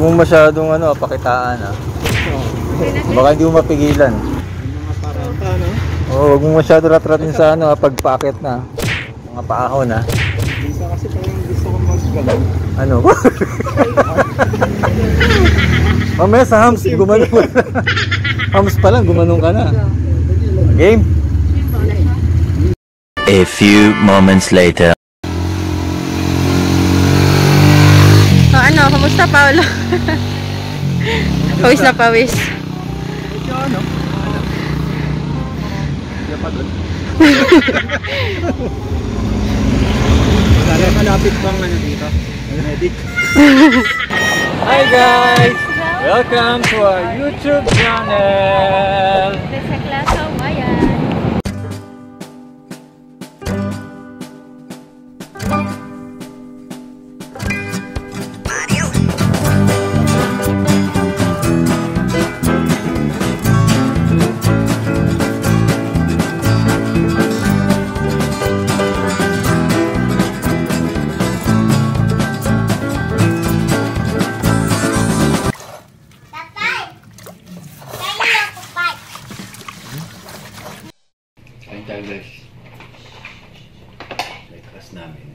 mong masyadong pakitaan baka hindi mo mapigilan. Mga parata, no? Oo, huwag mong masyado ratratin sa pagpakit na. Mga paahon na. Minsan kasi parang gusto ko mag-galaw. Ano? Mamaya sa hams, gumanong ka na. Hams pa lang, gumanong ka na. Game? A few moments later. Kamusta, Paolo? Pawis na pawis. Medyo ano? Hindi pa doon. Malapit bang dito? Medic. Hi guys! Welcome to our YouTube channel! Sa Klasaw, Mayan. Kain tayo guys. Breakfast namin.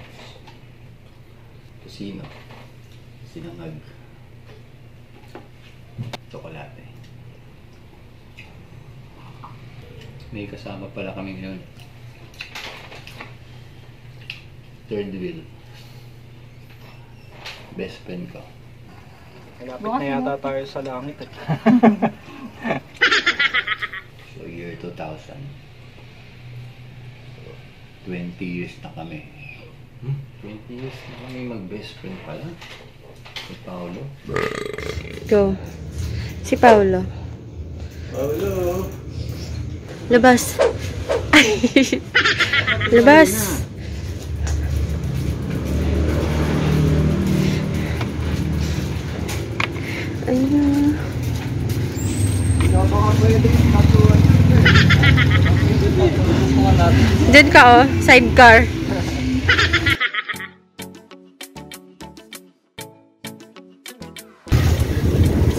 Tusino. Sinangag. Tsokolate. May kasama pala kami ngayon. Third wheel. Best friend ko. Malapit na yata tayo sa langit. So year 2000. 20 years na kami. 20 years na kami mag-best friend pala. Si Paolo. Go. Si Paolo. Paolo! Labas. Labas. Ayun. Diyan ka sidecar.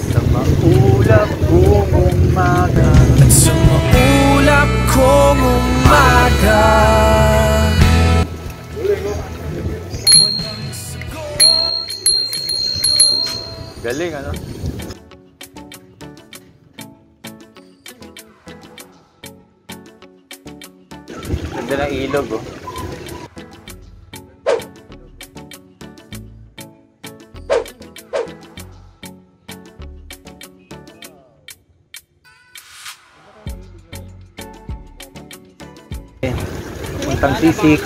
Sa maulap kong umaga. Sa maulap kong umaga. Galing Ganda ng ilog Puntang C6.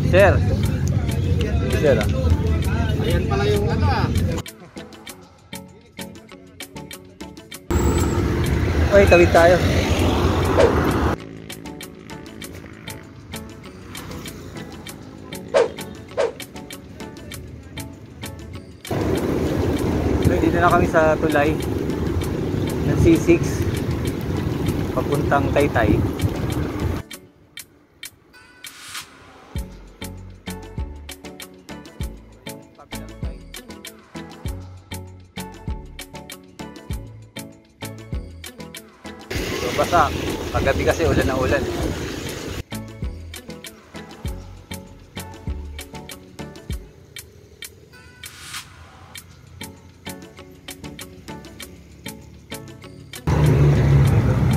Sir. Sir Ayan pala yung Oy, tawid tayo. So, dito na kami sa tulay ng C6 papuntang Taytay. Basta, paggabi kasi ulan na ulan.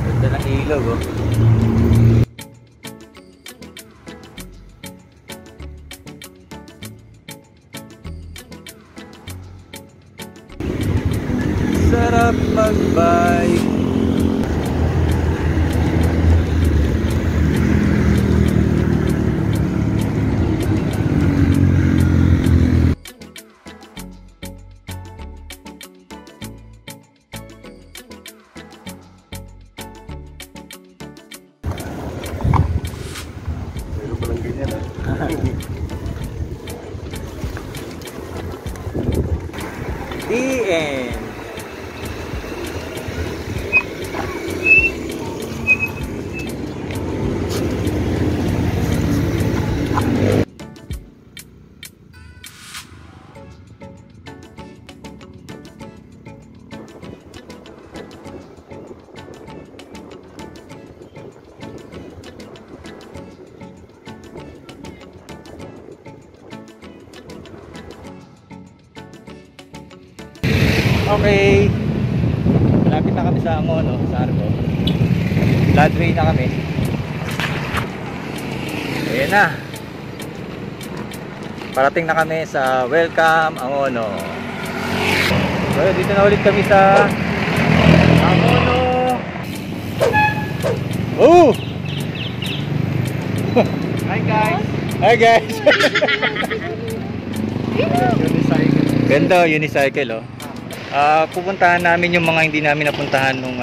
Ganda ng ilog Sarap mag-bike. The end. Okay. Malapit na kami sa Angono, sa Arco. Floodway na kami. Ayan na. Parating na kami sa Welcome Angono. So, dito na ulit kami sa Angono. Oh! Hi guys! Hi guys! Unicycle. Ganda, unicycle oh. Pupuntahan namin yung mga hindi namin napuntahan nung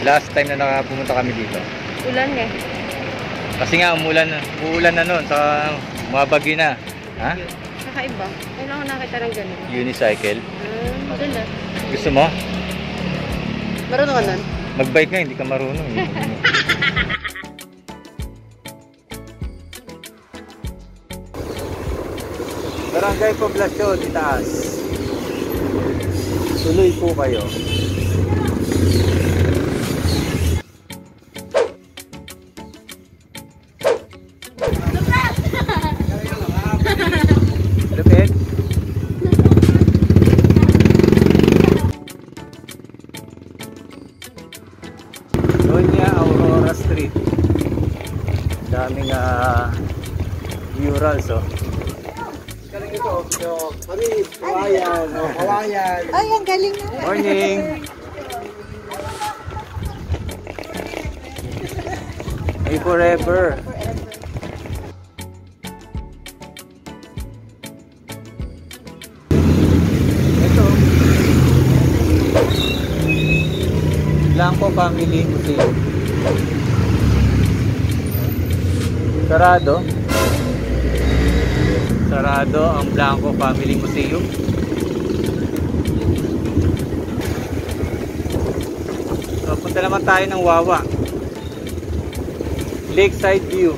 last time na nakapunta kami dito. Ulan eh. Kasi nga uulan na noon sa mga bagyo na. Ha? Kakaiba. Kailan ko nakita ng ganun. Unicycle. Ganda. Gusto mo? Marunong ka nun? Magbike nga, hindi ka marunong. Barangay Poblasyon, itaas. Tuloy po kayo. Lupit. Doña Aurora Street. Daming murals oh. Kawayan. Kawayan. Ay, ang galing na. Morning. May forever. Ito. Blanco Family Museum. Sarado. Sarado ang Blanco Family Museum. So, punta naman tayo ng Wawa. Lakeside View.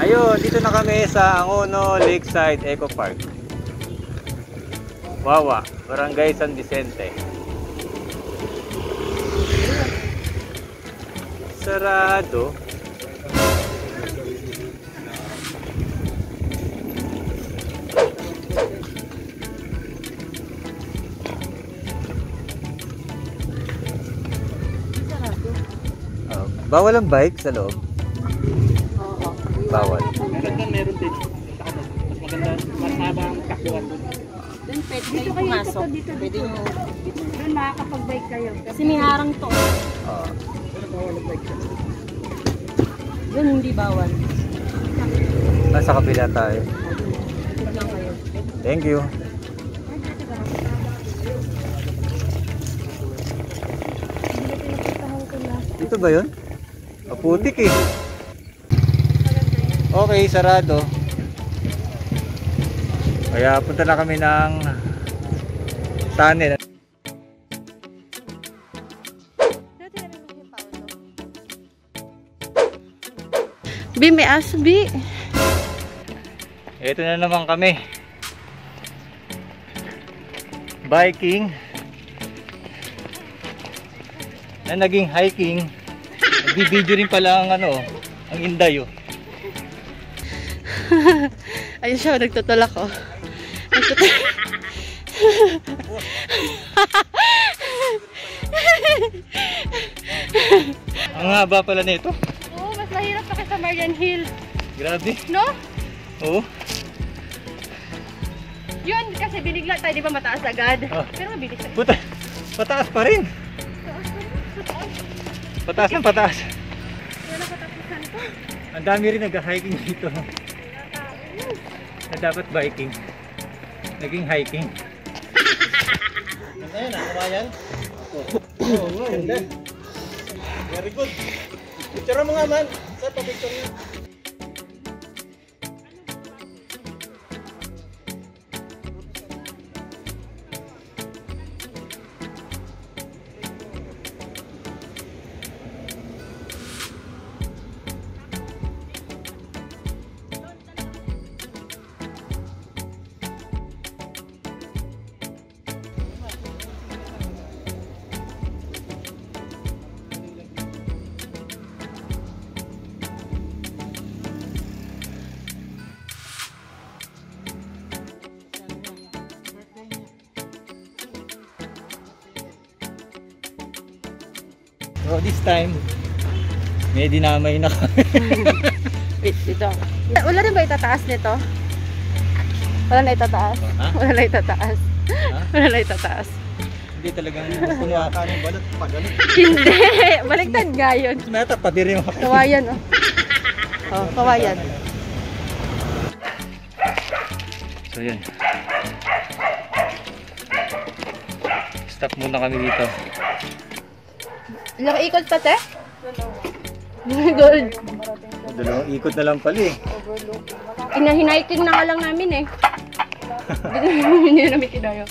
Ayun, dito na kami sa Angono Lakeside Eco Park. Wawa, Barangay San Vicente. Sarado. Bawal ang bike sa loob? Bawal. Meron doon, meron din. Mas maganda, mas haba ang takbuhan doon. Doon pwede kayo pumasok. Pwede nyo. Doon makakapag-bike kayo. Kasi may harang to. Doon hindi bawal. Sa kabila tayo. Tignan kayo. Thank you. Ito ba yun? Maputik eh. Okay, sarado. Kaya punta na kami ng tunnel. Bi, may aso, Bi. Ito na naman kami. Biking. Na naging hiking. Nagbibideo rin pala ang ang Inday oh. Ayun siya, nagtutulak oh. Nagtutulak. Ang haba pala nito. Oo, mas mahirap pa sa Marian Hill. Grabe. No? Oo. Yun, kasi binigla tayo, di ba mataas agad? Oh. Pero mabilis tayo. Puta, pataas pa rin. Pataas ng pataas. Wala katapusan to. Ang dami rin nag-hiking dito. Na dapat biking. Naging hiking. Ganda yun, kawayan. Oo, ganda. Very good. Picture mo nga man. Sir, pa-picture mo. So this time, may dinamay na kami. Wait, dito. Wala rin ba itataas nito? Wala na itataas? Ha? Wala na itataas. Ha? Wala na itataas. Hindi talagang puno ka ng balot pa ganun. Hindi! Baliktad nga yun. Meta pati rin ako. Kawayan, oh. Oh, kawayan. So yun. Stop muna kami dito. Ilang ikot pa, te? Gold. Dalawang ikot na lang pala eh. Hinaiking na nga lang namin eh. Hindi na namin kinayo.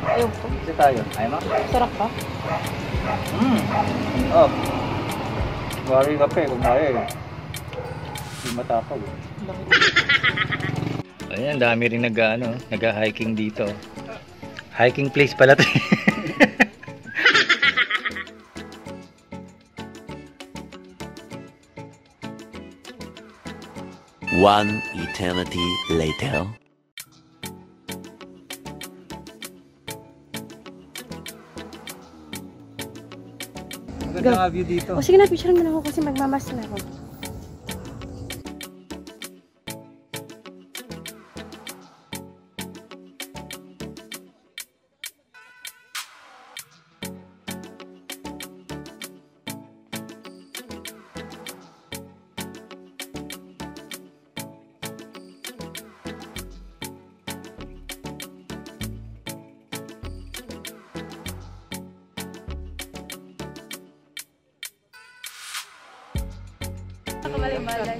Ayun po. Kasi tayo. Ay ma? Sarap pa. Oh. Worry ka pa eh. Kung tayo eh. Hindi matapag eh. Ayan, dami rin nag-hiking dito. Hiking place pala to. One eternity later. Maganda nga view dito. O sige na, picture mo na ako kasi magmamas na ako. Malay-malay.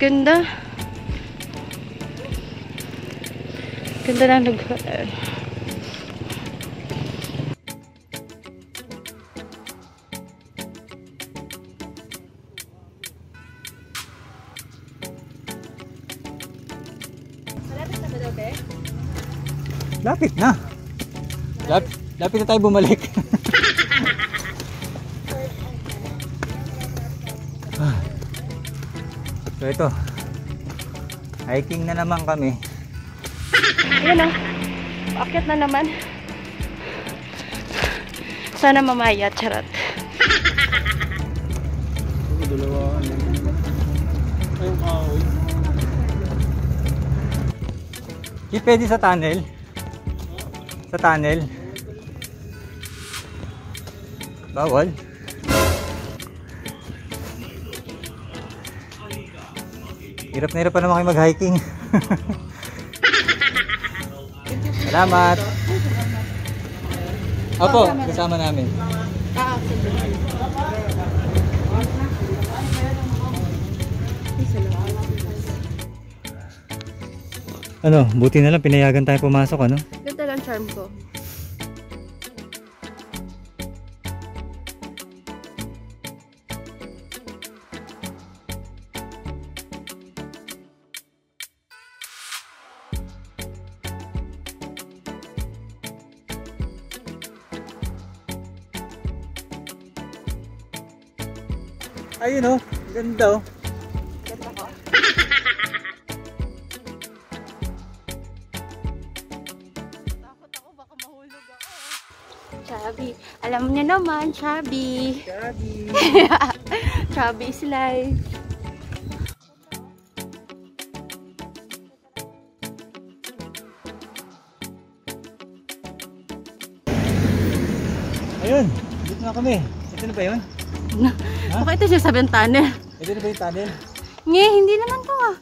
Ganda. Ganda ng lugar. Lapit na. Lapit na tayo bumalik. So ito. Hiking na naman kami. Ayan o. Akyat na naman. Sana mamaya. Charot. Dalawa. Ayun kahoy. Di pwede sa tunnel. Sa tunnel. Bawal. Hirap na hirap pa naman kayo mag-hiking. Salamat. Opo, kasama namin. Ano, buti na lang pinayagan tayo pumasok, ano? Ganda lang charm ko. Ayun oh, ganda oh. Ganda ko. Takot ako, baka mahulog ako. Chubby. Alam niya naman, chubby. Chubby. Chubby is life. Ayun, dito na kami. Ito na ba yun? Baka ito siya sa bentana. Ito na ba yung tunnel? Nge, hindi naman to ah.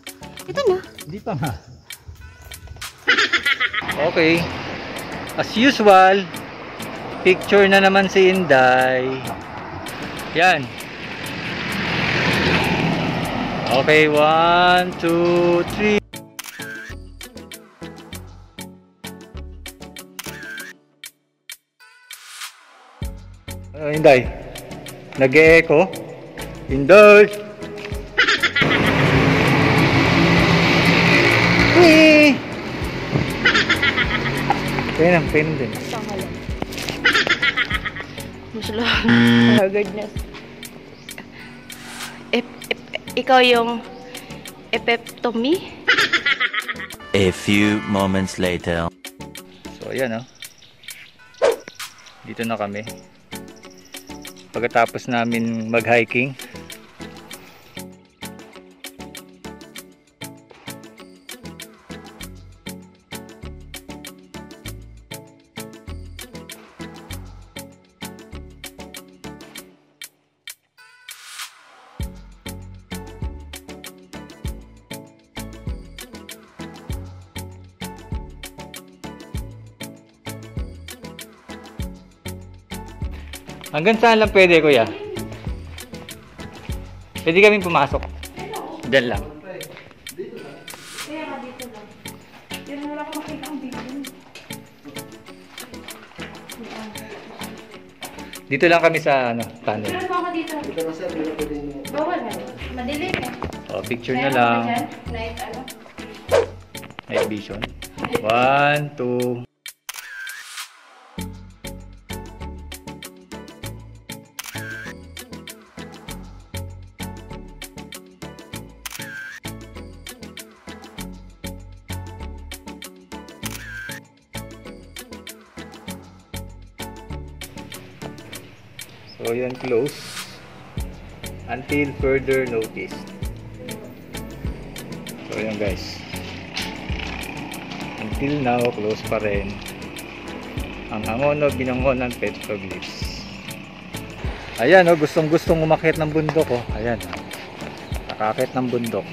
Ito na. Hindi pa nga. Okay. As usual, picture na naman si Inday. Yan. Okay, 1, 2, 3. Inday. Nag-e-echo. Inday. Penang din. Masala. Oh, goodness. ikaw yung epeptomy. A few moments later. So ayan, oh. Dito na kami. Pagkatapos namin mag-hiking. Hanggang saan lang pwede, kuya? Pwede kaming pumasok. Diyan lang. Kaya nga dito lang. Pero wala ko makita ang building. Dito lang kami sa ano, tunnel. Pero ako dito. Bawal na. Madilim eh. So, picture Kaya na lang. ako dyan, night ano. Night vision. 1, 2. So, yan close until further notice. So, yan guys. Until now, close pa rin ang Angono Binangonan Petroglyphs. Ayan, oh, gustong-gustong umakyat ng bundok, oh. Ayan, oh. Nakakit ng bundok.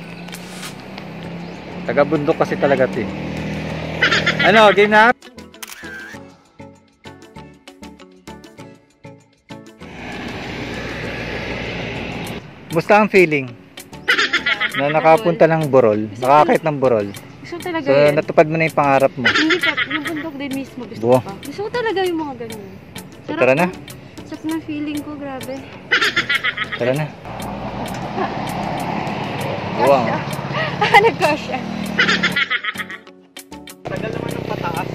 Taga-bundok kasi talaga 'to. Ano, game na? Musta ang feeling? Na nakapunta ng Borol, nakakit ng Borol. Gusto ko talaga So, yun. natupad mo na yung pangarap mo. Hindi pa, yung bundok din mismo gusto Buwa. ko pa. Gusto ko talaga yung mga ganun. Sarap Tara na. Sarap ng feeling ko, grabe. Tara na. Wow. Nagkasya. Tagal naman ng pataas.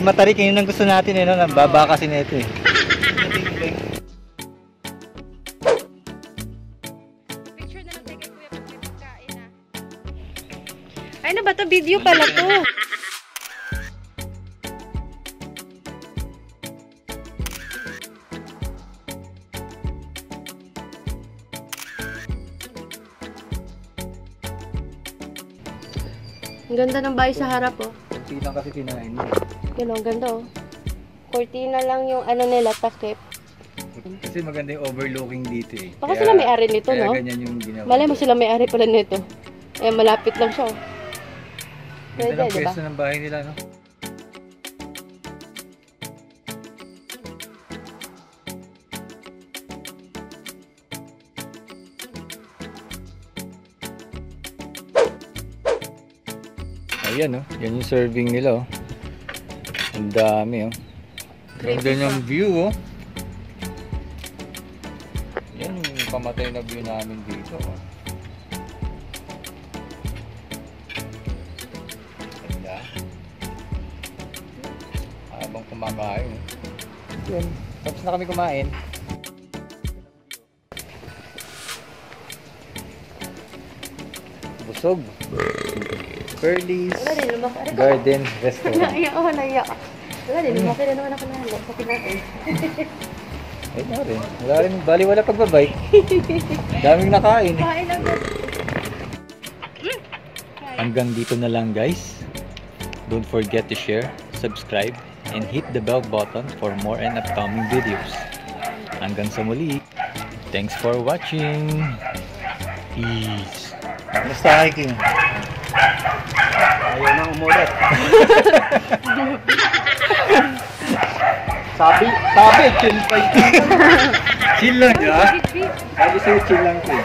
Matarik yun ang gusto natin eh, no? Nababa kasi nito eh. Picture na lang tayo kay Kuya pag may pagkain na. Ay na ba to? Video pala to. Ang ganda ng bahay sa harap, oh. Kunti lang kasi kinain mo. Yan, oh, ang ganda, oh. Cortina lang yung ano nila, takip. Kasi maganda yung overlooking dito eh. Baka sila may-ari nito, kaya no? ganyan yung ginawa. Malay mo sila may-ari pala nito. Eh, malapit lang siya, oh. Ganda Pwede, ng diba? pwesto ng bahay nila, no? Ayan, oh. Yan yung serving nila, oh. Ang dami, oh. Ganda yung view, oh. Yan yung pamatay na view namin dito, oh. Ganda. Habang kumakain, oh. Yun. Tapos na kami kumain. Busog. Curly's Garden Restaurant. Naiyak ako, naiyak. Wala din, lumaki na naman ako na halo. Sabi natin. Ay na rin. Wala rin. Bali wala pagbabike. Daming nakain. Kain lang din. Hanggang dito na lang guys. Don't forget to share, subscribe, and hit the bell button for more and upcoming videos. Hanggang sa muli. Thanks for watching. Peace. Basta hiking. Ayaw na umulit. sabi, chill pa yun. Chill lang, di ba? Sabi sa'yo, chill lang ko.